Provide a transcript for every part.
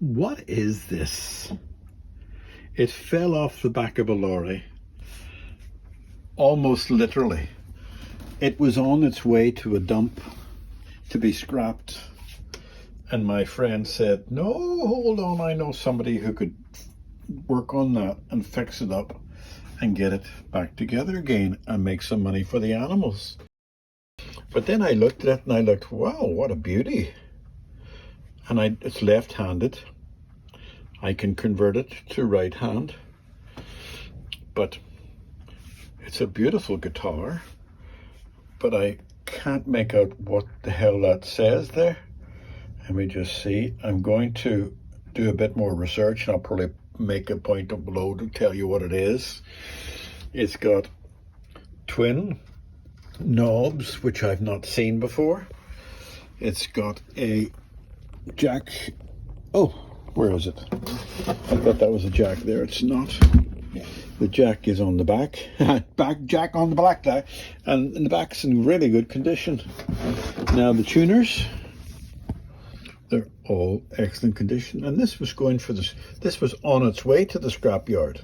What is this? It fell off the back of a lorry, almost literally. It was on its way to a dump to be scrapped. And my friend said, no, hold on, I know somebody who could work on that and fix it up and get it back together again and make some money for the animals. But then I looked at it and I looked, wow, what a beauty. And it's left-handed. I can convert it to right hand. But it's a beautiful guitar. But I can't make out what the hell that says there. Let me just see. I'm going to do a bit more research and I'll probably make a point up below to tell you what it is. It's got twin knobs, which I've not seen before. It's got a jack. Oh, where is it? I thought that was a jack there. It's not. The jack is on the back. Back jack on the black die. And the back's in really good condition. Now the tuners, they're all excellent condition. And this was going for this. This was on its way to the scrapyard.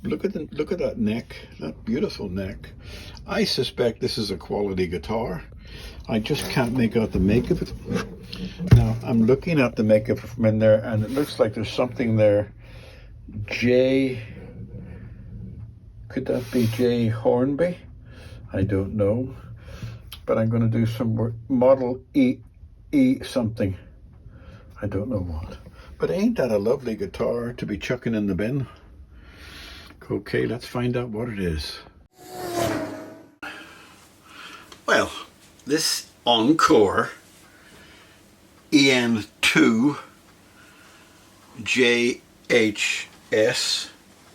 Look at that neck, that beautiful neck. I suspect this is a quality guitar. I just can't make out the make of it. Now I'm looking at the make of it from in there, and it looks like there's something there. Could that be J Hornby? I don't know. But I'm going to do some work. Model E something. I don't know what. But ain't that a lovely guitar to be chucking in the bin? Okay, let's find out what it is. Well, this Encore EN2 JHS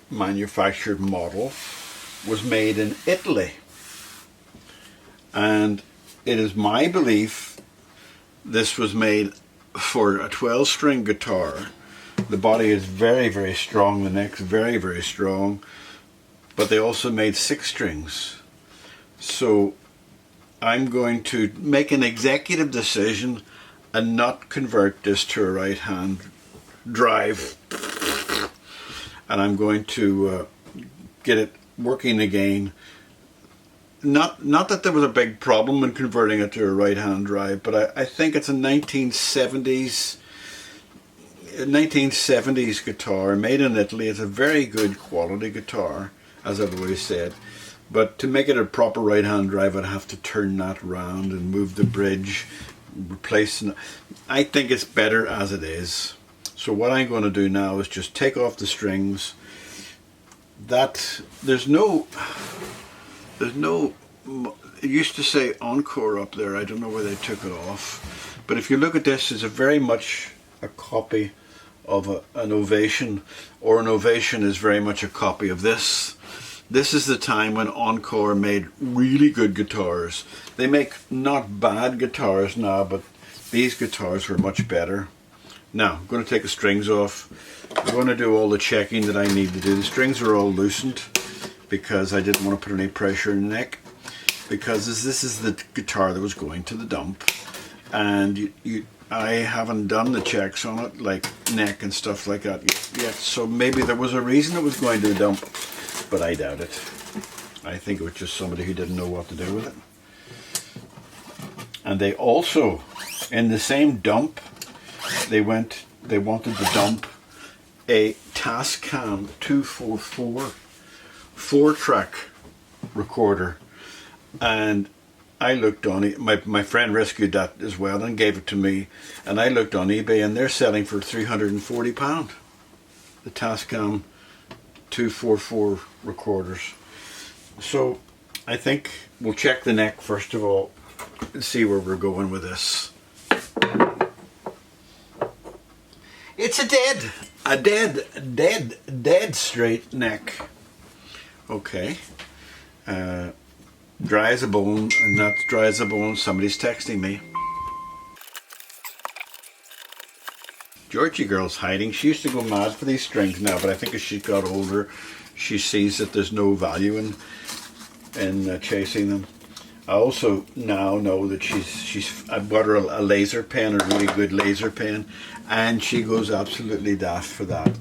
manufactured model was made in Italy, and it is my belief this was made for a 12-string guitar. The body is very, very strong, the neck's very, very strong, but they also made 6 strings. So I'm going to make an executive decision and not convert this to a right-hand drive, and I'm going to get it working again. Not that there was a big problem in converting it to a right-hand drive, but I think it's a 1970s guitar made in Italy. It's a very good quality guitar, as I've always said. But to make it a proper right-hand drive, I'd have to turn that around and move the bridge, replace it. I think it's better as it is. So what I'm going to do now is just take off the strings. There's no, it used to say Encore up there. I don't know where they took it off. But if you look at this, it's very much a copy of an Ovation, or an Ovation is very much a copy of this. This is the time when Encore made really good guitars. They make not bad guitars now, but these guitars were much better. Now, I'm going to take the strings off. I'm going to do all the checking that I need to do. The strings are all loosened because I didn't want to put any pressure in the neck, because this is the guitar that was going to the dump, and I haven't done the checks on it, like neck and stuff like that yet, so maybe there was a reason it was going to the dump, but I doubt it. I think it was just somebody who didn't know what to do with it. And they also, in the same dump, they wanted to dump a Tascam 244 4-track recorder, and I looked on it. My friend rescued that as well and gave it to me, and I looked on eBay and they're selling for £340. The Tascam 244 recorders. So I think we'll check the neck first of all and see where we're going with this. It's a dead straight neck. Okay. Dry as a bone, and not dry as a bone. Somebody's texting me. Georgie girl's hiding. She used to go mad for these strings now, but I think as she got older, she sees that there's no value in chasing them. I also now know that I bought her a laser pen, a really good laser pen, and she goes absolutely daft for that.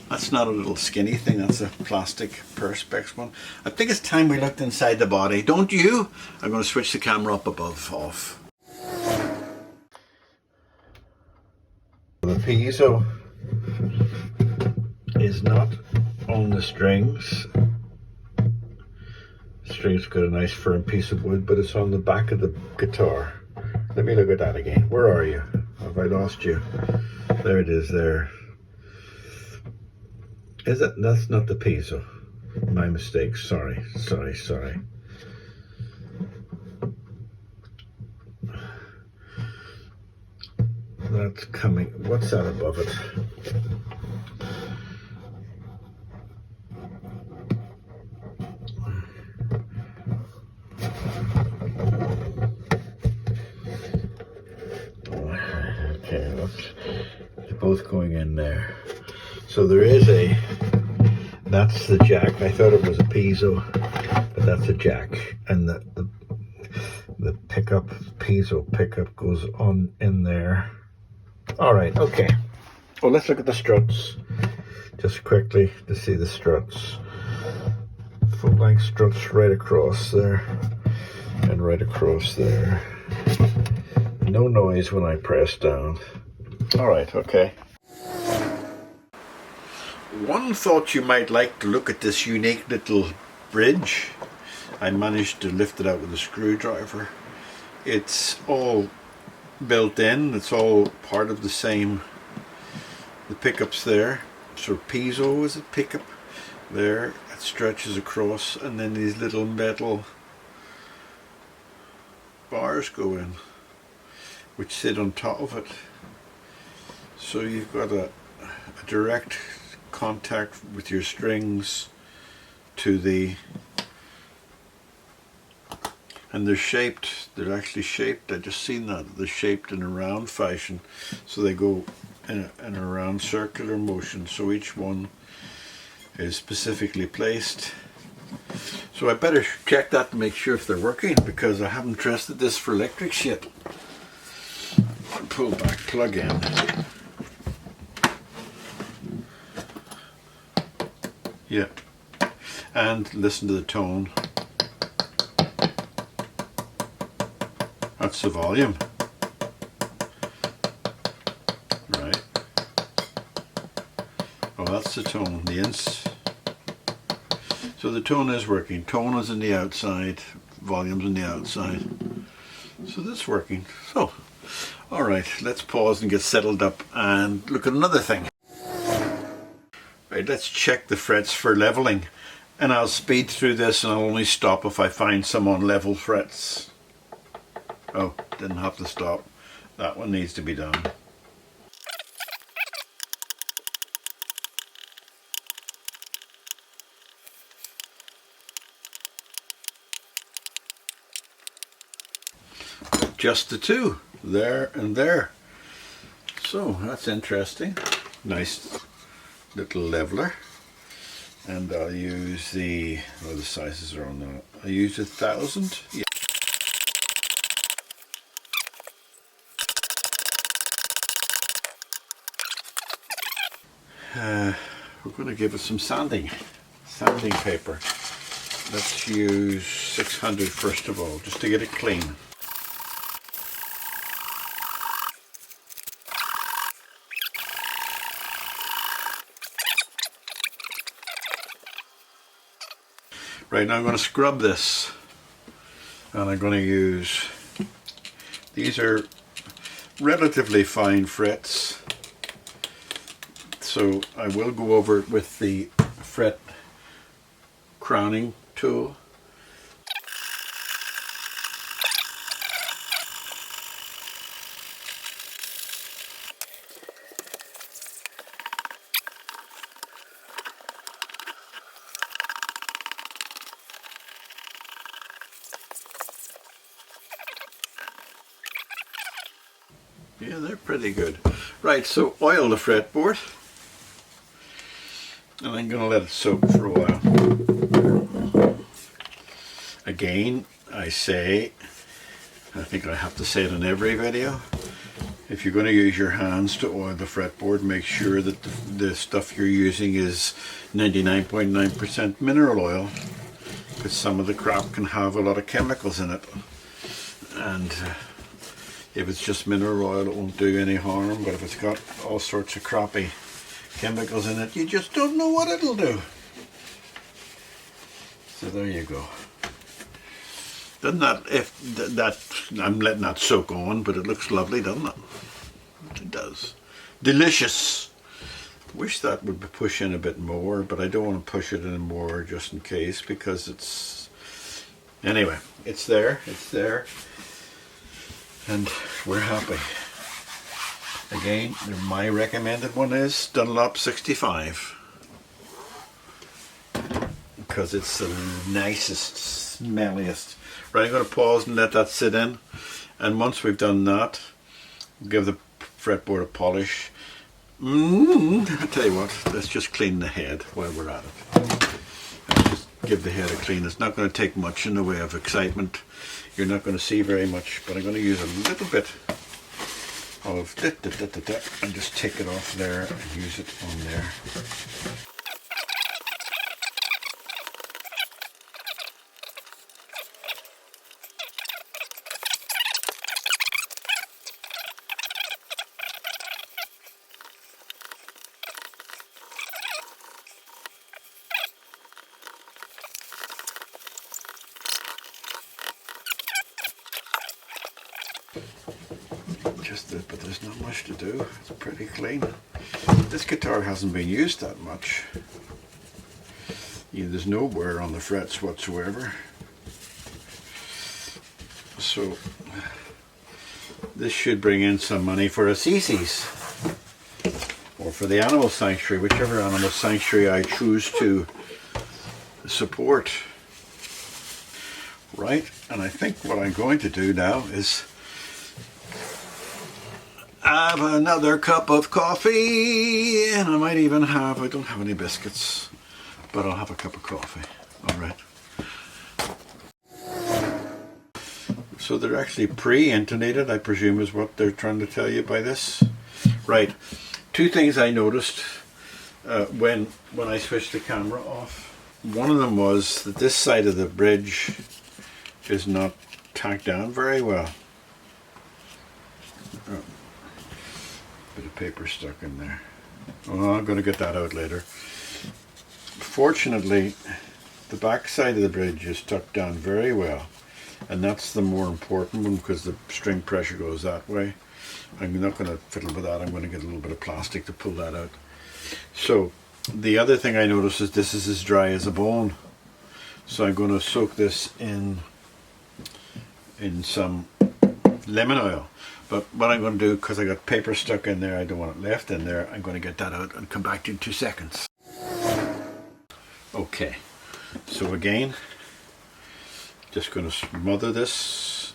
That's not a little skinny thing, that's a plastic perspex one. I think it's time we looked inside the body, don't you? I'm going to switch the camera up above off. The piezo is not on the strings. The strings got a nice firm piece of wood, but it's on the back of the guitar. Let me look at that again. Where are you? Have I lost you? There it is there. Is it? That's not the piezo. My mistake. Sorry. That's coming. What's that above it? Okay, they're both going in there. So there is that's the jack. I thought it was a piezo, but that's a jack. And the pickup, piezo pickup goes on in there. All right, okay. Well, let's look at the struts just quickly to see the struts. Full length struts right across there and right across there. No noise when I press down. All right, okay. One thought you might like to look at this unique little bridge. I managed to lift it out with a screwdriver. It's all built in, it's all part of the same, the pickup's there. So piezo is a pickup there, it stretches across, and then these little metal bars go in, which sit on top of it. So you've got a direct contact with your strings to the, and they're actually shaped, I just seen that, they're shaped in a round fashion, so they go in a round circular motion, so each one is specifically placed. So I better check that to make sure if they're working, because I haven't tested this for electrics yet. Pull back, plug in. Yeah, and listen to the tone. That's the volume. Right. Oh, that's the tone. So the tone is working. Tone is in the outside, volume's in the outside. So that's working. So, all right, let's pause and get settled up and look at another thing. Right, let's check the frets for leveling, and I'll speed through this and I'll only stop if I find some on level frets. Oh, didn't have to stop. That one needs to be done. Just the two, there and there. So that's interesting. Nice little leveler. And I'll use the sizes are on that. I use 1000. Yeah. We're going to give it some sanding paper. Let's use 600 first of all, just to get it clean. Right, now I'm going to scrub this, and I'm going to use, these are relatively fine frets, so I will go over it with the fret crowning tool. Yeah, they're pretty good. Right, so oil the fretboard, and I'm going to let it soak for a while. Again, I say, I think I have to say it in every video, if you're going to use your hands to oil the fretboard, make sure that the stuff you're using is 99.9% mineral oil, because some of the crap can have a lot of chemicals in it, and if it's just mineral oil it won't do any harm, but if it's got all sorts of crappy chemicals in it, you just don't know what it'll do. So there you go. Doesn't that, if that, I'm letting that soak on, but it looks lovely, doesn't it? It does. Delicious. Wish that would push in a bit more, but I don't want to push it in more just in case, because it's, anyway, it's there, and we're happy. Again, my recommended one is Dunlop 65, because it's the nicest, smelliest. Right, I'm going to pause and let that sit in, and once we've done that, give the fretboard a polish. I tell you what, let's just clean the head while we're at it. Let's just give the head a clean. It's not going to take much in the way of excitement. You're not going to see very much, but I'm going to use a little bit of and just take it off there and use it on there. But there's not much to do. It's pretty clean. This guitar hasn't been used that much. There's no wear on the frets whatsoever. So this should bring in some money for Assisi's or for the animal sanctuary, whichever animal sanctuary I choose to support. Right, and I think what I'm going to do now is have another cup of coffee, and I might even have, I don't have any biscuits, but I'll have a cup of coffee. Alright. So they're actually pre-intonated, I presume is what they're trying to tell you by this. Right. Two things I noticed when I switched the camera off. One of them was that this side of the bridge is not tacked down very well. Oh. Bit of paper stuck in there. Oh, I'm going to get that out later. Fortunately, the back side of the bridge is tucked down very well, and that's the more important one because the string pressure goes that way. I'm not going to fiddle with that. I'm going to get a little bit of plastic to pull that out. So the other thing I noticed is this is as dry as a bone, so I'm going to soak this in some lemon oil. But what I'm going to do, because I got paper stuck in there, I don't want it left in there, I'm going to get that out and come back to you in 2 seconds. Okay, so again, just going to smother this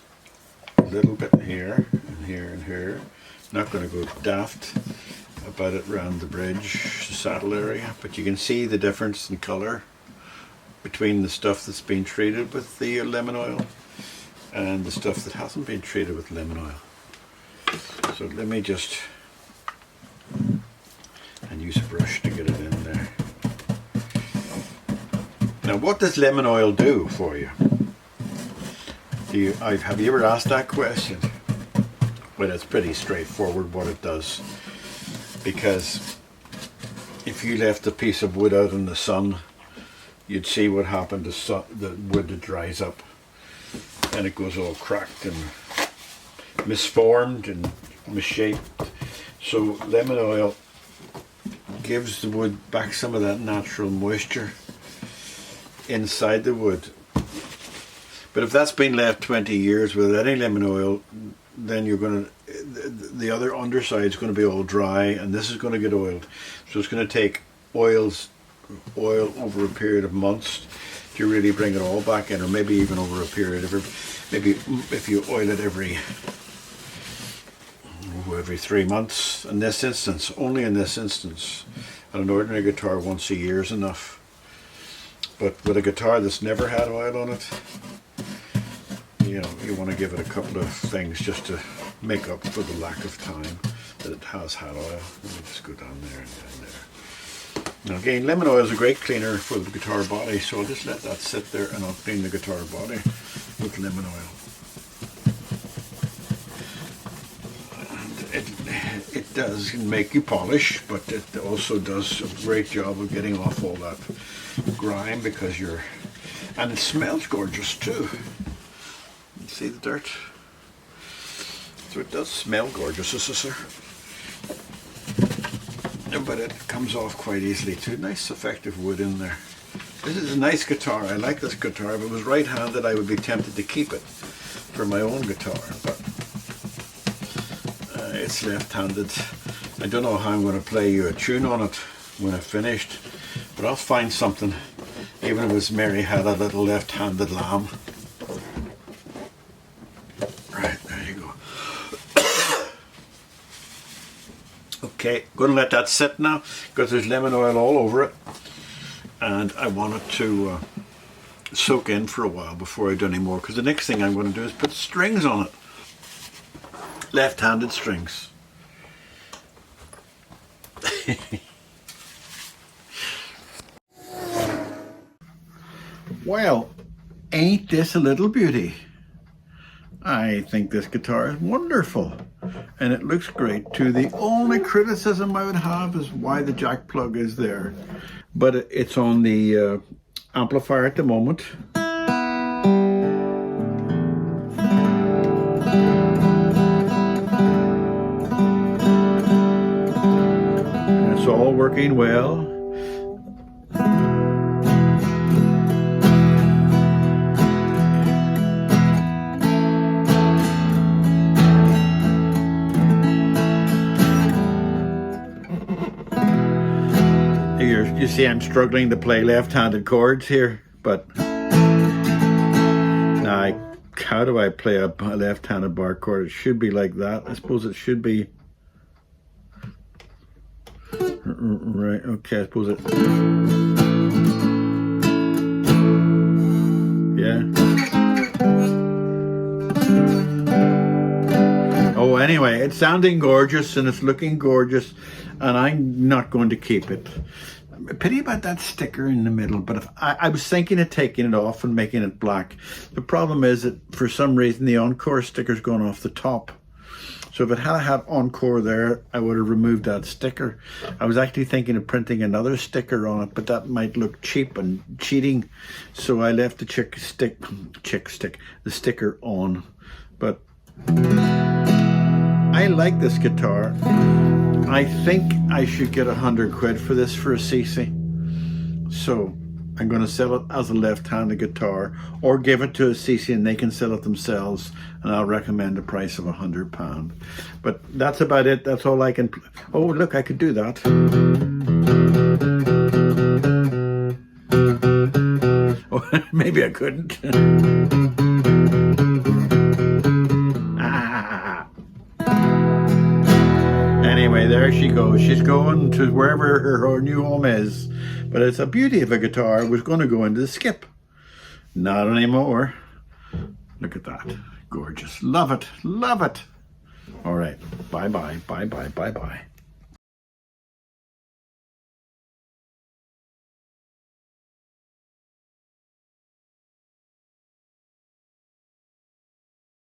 a little bit here and here and here. Not going to go daft about it around the bridge, the saddle area, but you can see the difference in colour between the stuff that's been treated with the lemon oil and the stuff that hasn't been treated with lemon oil. So let me just, and use a brush to get it in there. Now what does lemon oil do for you? Have you ever asked that question? Well, it's pretty straightforward what it does. Because if you left a piece of wood out in the sun, you'd see what happened to the wood that dries up. And it goes all cracked and misformed and misshaped. So lemon oil gives the wood back some of that natural moisture inside the wood. But if that's been left 20 years without any lemon oil, then you're going to, the other underside is going to be all dry, and this is going to get oiled. So it's going to take oil over a period of months to really bring it all back in, or maybe even over a period of, maybe if you oil it every 3 months. In this instance, only in this instance, and an ordinary guitar once a year is enough. But with a guitar that's never had oil on it, you know, you want to give it a couple of things just to make up for the lack of time that it has had oil. Let me just go down there and down there. Now again, lemon oil is a great cleaner for the guitar body, so I'll just let that sit there and I'll clean the guitar body with lemon oil. And it does make you polish, but it also does a great job of getting off all that grime because and it smells gorgeous too. You see the dirt? So it does smell gorgeous, sir. But it comes off quite easily too. Nice effective wood in there. This is a nice guitar. I like this guitar. If it was right-handed, I would be tempted to keep it for my own guitar, but it's left-handed. I don't know how I'm going to play you a tune on it when I've finished, but I'll find something, even if it's Mary Had a Little Left-Handed Lamb. Right, there you go. Okay, going to let that sit now because there's lemon oil all over it, and I want it to soak in for a while before I do any more, because the next thing I'm going to do is put strings on it. Left-handed strings. Well, ain't this a little beauty? I think this guitar is wonderful and it looks great too. The only criticism I would have is why the jack plug is there, but it's on the amplifier at the moment. And it's all working well. You see I'm struggling to play left-handed chords here, but now how do I play a left-handed bar chord? It should be like that. I suppose it should be right. Okay, I suppose it, yeah. Oh, anyway, it's sounding gorgeous and it's looking gorgeous, and I'm not going to keep it. Pity about that sticker in the middle, but if I was thinking of taking it off and making it black. The problem is that for some reason the Encore sticker's gone off the top. So if it had had Encore there, I would have removed that sticker. I was actually thinking of printing another sticker on it, but that might look cheap and cheating. So I left the the sticker on. But I like this guitar. I think I should get 100 quid for this for a CC. So I'm going to sell it as a left-handed guitar, or give it to a CC and they can sell it themselves, and I'll recommend a price of £100. But that's about it. That's all I can. Oh, look, I could do that. Oh, maybe I couldn't. Anyway, there she goes. She's going to wherever her new home is. But it's a beauty of a guitar. It was going to go into the skip. Not anymore. Look at that. Gorgeous. Love it. Love it. All right. Bye-bye. Bye-bye. Bye-bye.